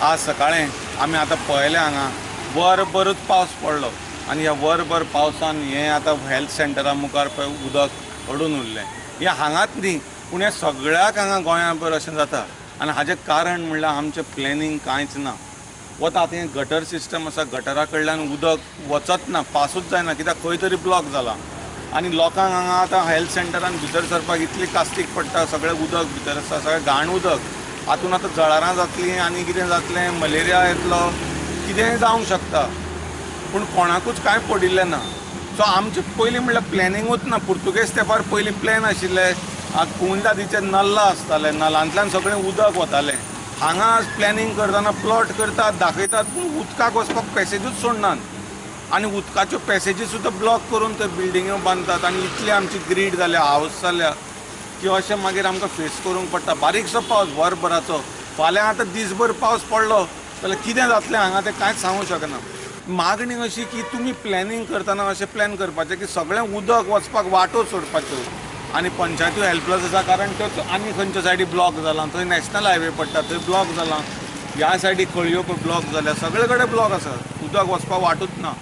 आज सकाळें आमी आतां पळयलें हांगा वरभरूच पावस पडलो आनी ह्या वरभर पावसान हें आतां हेल्थ सेंटरा मुखार पळय उदक अडून उरलें. हें हांगाच न्ही पूण हें सगळ्याक हांगा गोंयांभर अशें जाता आनी हाजें कारण म्हणल्यार आमचें प्लॅनिंग कांयच ना. वता आतां हें गटर सिस्टम आसा, गटरा कडल्यान उदक वचच ना, पासूच जायना, कित्याक खंय तरी ब्लॉक जाला आनी लोकांक हांगा आतां हेल्थ सेंटरान भितर सरपाक इतली कास्तीक पडटा. सगळें उदक भितर आसा, सगळें घाण उदक. हातूंत आतां जळारां जातलीं आनी कितें जातलें, मलेरिया येतलो, कितेंय जावंक शकता. पूण कोणाकूच कांय पडिल्लें ना. सो आमचें पयलीं म्हणल्यार प्लॅनिंगूच ना. पुर्तुगेज तेंपार पयलीं प्लॅन आशिल्ले, कुंडादीचे नल्ला आसताले, नलांतल्यान सगळें उदक वतालें. हांगा प्लॅनिंग करतना प्लॉट करतात, दाखयतात, पूण उदकाक वचपाक पॅसेजूच सोडनात आनी उदकाच्यो पॅसेजी सुद्दां ब्लॉक करून थंय बिल्डिंग्यो बांदतात आनी इतली आमची ग्रीड जाल्या, हावस जाल्या की अशें मागीर आमकां फेस करूंक पडटा. बारीकसो पावस वरभराचो, फाल्यां आतां दीसभर पावस पडलो जाल्यार कितें जातलें हांगा तें कांयच सांगूंक शकना. मागणी अशी की तुमी प्लॅनिंग करतना अशें प्लॅन करपाचें की सगळें उदक वचपाक वाटो सोडपाच्यो आनी पंचायत्यो हेल्पलेस आसा, कारण त्यो आनी खंयच्या सायडी ब्लॉक जाला, थंय नॅशनल हायवे पडटा थंय ब्लॉक जाला, ह्या सायडीक खळयो ब्लॉक जाल्या, सगळे कडेन ब्लॉक आसा, उदक वचपाक वाटूच ना.